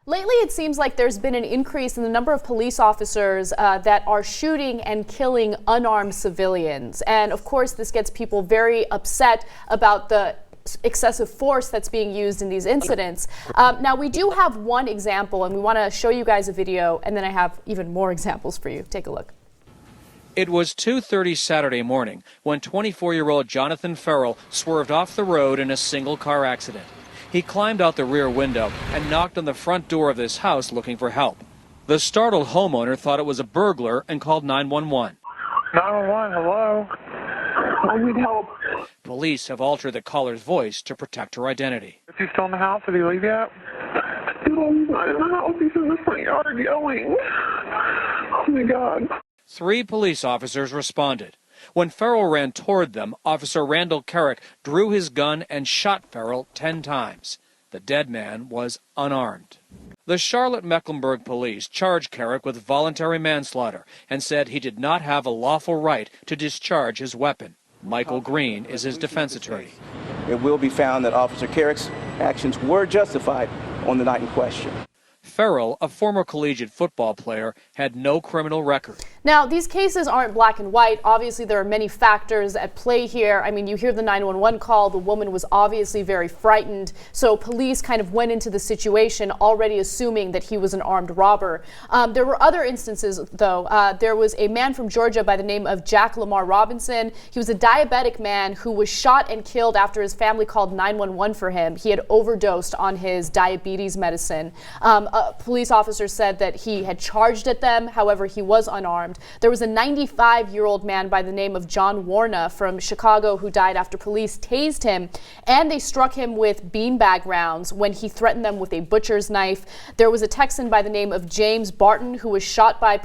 Lately, it seems like there's been an increase in the number of police officers that are shooting and killing unarmed civilians. And of course, this gets people very upset about the excessive force that's being used in these incidents. Now, we do have one example, and we want to show you guys a video, and then I have even more examples for you. Take a look. It was 2:30 Saturday morning when 24-year-old Jonathan Farrell swerved off the road in a single-car accident. He climbed out the rear window and knocked on the front door of this house looking for help. The startled homeowner thought it was a burglar and called 911. 911, hello? I need help. Police have altered the caller's voice to protect her identity. Is he still in the house? Did he leave yet? No, he's not in the house. He's in the front yard yelling. Oh, my God. 3 police officers responded. When Farrell ran toward them, Officer Randall Carrick drew his gun and shot Farrell 10 times. The dead man was unarmed. The Charlotte-Mecklenburg police charged Carrick with voluntary manslaughter and said he did not have a lawful right to discharge his weapon. Michael Green is his defense attorney. It will be found that Officer Carrick's actions were justified on the night in question. Farrell, a former collegiate football player, had no criminal record. Now, these cases aren't black and white. Obviously, there are many factors at play here. I mean, you hear the 911 call. The woman was obviously very frightened. So police kind of went into the situation already assuming that he was an armed robber. There were other instances, though. There was a man from Georgia by the name of Jack Lamar Robinson. He was a diabetic man who was shot and killed after his family called 911 for him. He had overdosed on his diabetes medicine. Police officers said that he had charged at them. However, he was unarmed. There was a 95-year-old man by the name of John Warna from Chicago who died after police tased him, and they struck him with beanbag rounds when he threatened them with a butcher's knife. There was a Texan by the name of James Barton who was shot by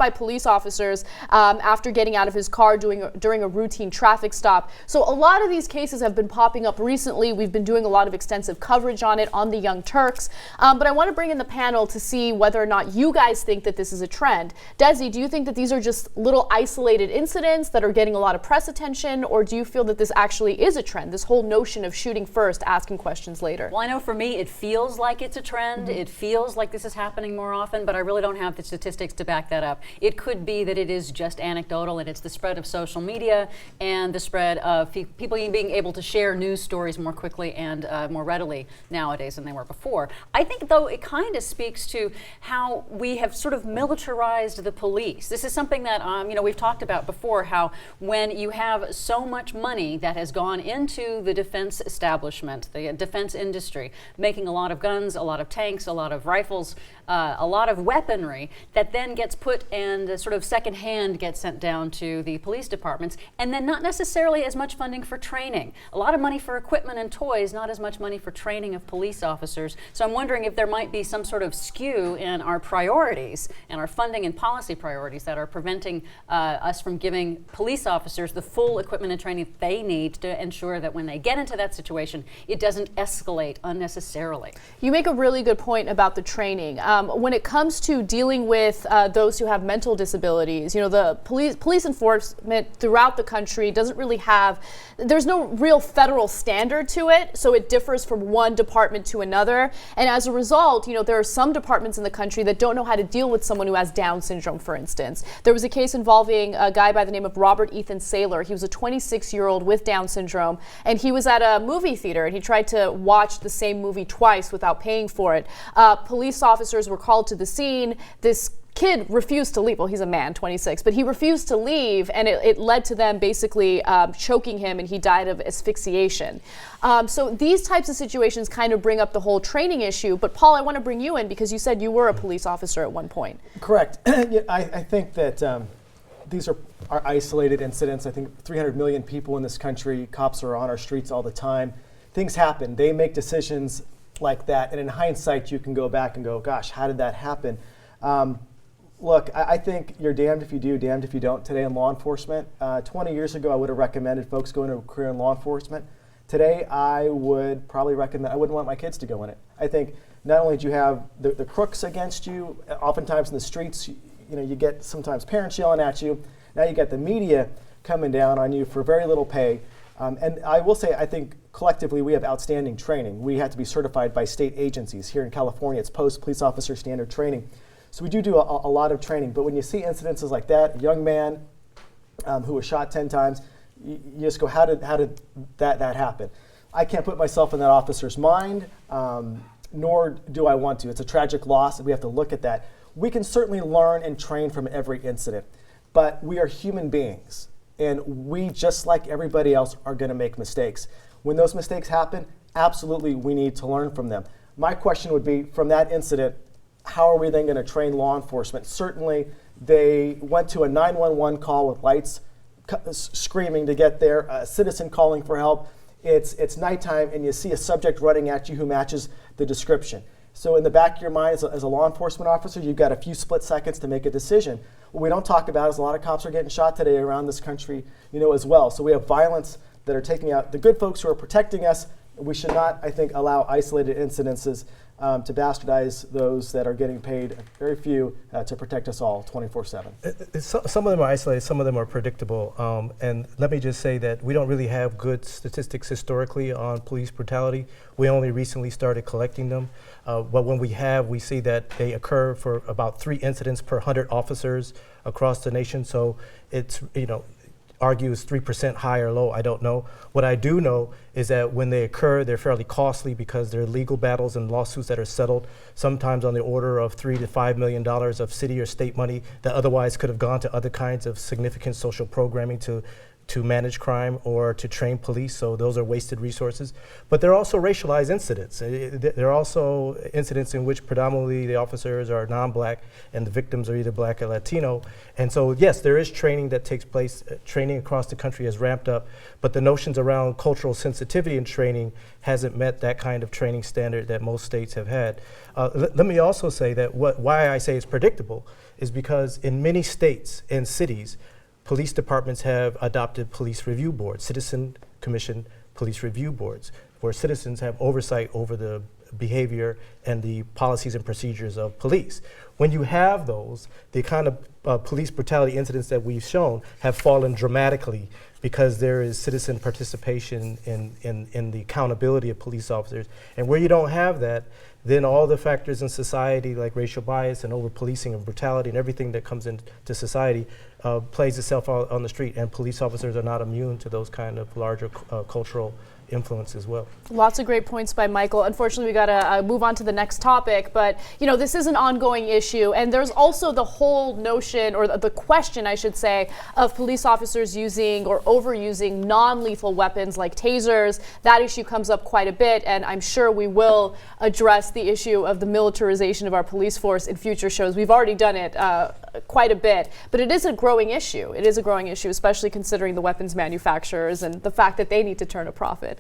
police officers after getting out of his car during a routine traffic stop. So a lot of these cases have been popping up recently. We've been doing a lot of extensive coverage on it on the Young Turks. But I want to bring in the panel to see whether or not you guys think that this is a trend. Desi, do you think that these are just little isolated incidents that are getting a lot of press attention, or do you feel that this actually is a trend, this whole notion of shooting first, asking questions later? Well, I know for me it feels like it's a trend. It feels like this is happening more often, but I really don't have the statistics to back that up. It could be that it is just anecdotal, and it's the spread of social media and the spread of people being able to share news stories more quickly and more readily nowadays than they were before. I think, though, it kind of speaks to how we have sort of militarized the police. This is something that we've talked about before, how when you have so much money that has gone into the defense establishment, the defense industry, making a lot of guns, a lot of tanks, a lot of rifles, a lot of weaponry that then gets put and sort of secondhand gets sent down to the police departments, and then not necessarily as much funding for training. A lot of money for equipment and toys, not as much money for training of police officers. So I'm wondering if there might be some sort of skew in our priorities and our funding and policy priorities that are preventing us from giving police officers the full equipment and training they need to ensure that when they get into that situation, it doesn't escalate unnecessarily. You make a really good point about the training. When it comes to dealing with those who have mental disabilities, the police enforcement throughout the country doesn't really there's no real federal standard to it, so it differs from one department to another. And as a result, there are some departments in the country that don't know how to deal with someone who has Down syndrome, for instance. There was a case involving a guy by the name of Robert Ethan Saylor. He was a 26-year-old with Down syndrome, and he was at a movie theater, and he tried to watch the same movie twice without paying for it. Police officers were called to the scene. This kid refused to leave. Well, he's a man, 26, but he refused to leave, and it led to them basically choking him, and he died of asphyxiation. So these types of situations kind of bring up the whole training issue. But Paul, I want to bring you in because you said you were a police officer at one point. Correct. I think that these are isolated incidents. I think 300 million people in this country, cops are on our streets all the time. Things happen. They make decisions like that, and in hindsight, you can go back and go, gosh, how did that happen? Look, I think you're damned if you do, damned if you don't today in law enforcement. 20 years ago, I would have recommended folks go into a career in law enforcement. Today, I would probably recommend, I wouldn't want my kids to go in it. I think not only do you have the crooks against you, oftentimes in the streets, you get sometimes parents yelling at you. Now you got the media coming down on you for very little pay. And I will say, I think collectively we have outstanding training. We have to be certified by state agencies. Here in California, it's post police officer standard training. So we do a lot of training. But when you see incidences like that, a young man who was shot 10 times, you just go, how did that happen? I can't put myself in that officer's mind, nor do I want to. It's a tragic loss, and we have to look at that. We can certainly learn and train from every incident, but we are human beings. And we, just like everybody else, are going to make mistakes. When those mistakes happen, absolutely we need to learn from them. My question would be, from that incident, how are we then going to train law enforcement? Certainly, they went to a 911 call with lights screaming to get there, a citizen calling for help. It's nighttime, and you see a subject running at you who matches the description. So in the back of your mind, as a law enforcement officer, you've got a few split seconds to make a decision. What we don't talk about is a lot of cops are getting shot today around this country, as well. So we have violence that are taking out the good folks who are protecting us. We should not, I think, allow isolated incidences to bastardize those that are getting paid, very few, to protect us all 24/7. Some of them are isolated, some of them are predictable. And let me just say that we don't really have good statistics historically on police brutality. We only recently started collecting them. But when we have, we see that they occur for about 3 incidents per 100 officers across the nation. So it's, argue is 3% high or low, I don't know. What I do know is that when they occur, they're fairly costly because they're legal battles and lawsuits that are settled, sometimes on the order of $3 to $5 million of city or state money that otherwise could have gone to other kinds of significant social programming to manage crime or to train police, so those are wasted resources. But there are also racialized incidents. There are also incidents in which predominantly the officers are non-black and the victims are either black or Latino. And so yes, there is training that takes place. Training across the country has ramped up, but the notions around cultural sensitivity in training hasn't met that kind of training standard that most states have had. Let me also say that why I say it's predictable is because in many states and cities, police departments have adopted police review boards, citizen commission police review boards, where citizens have oversight over the behavior and the policies and procedures of police. When you have those, the kind of police brutality incidents that we've shown have fallen dramatically because there is citizen participation in the accountability of police officers. And where you don't have that, then all the factors in society like racial bias and over-policing and brutality and everything that comes into society plays itself out on the street, and police officers are not immune to those kind of larger cultural influence as well. Lots of great points by Michael. Unfortunately, we got to move on to the next topic, but this is an ongoing issue, and there's also the whole notion, or the question, I should say, of police officers using or overusing non-lethal weapons like tasers. That issue comes up quite a bit, and I'm sure we will address the issue of the militarization of our police force in future shows. We've already done it quite a bit, but it is a growing issue. It is a growing issue, especially considering the weapons manufacturers and the fact that they need to turn a profit.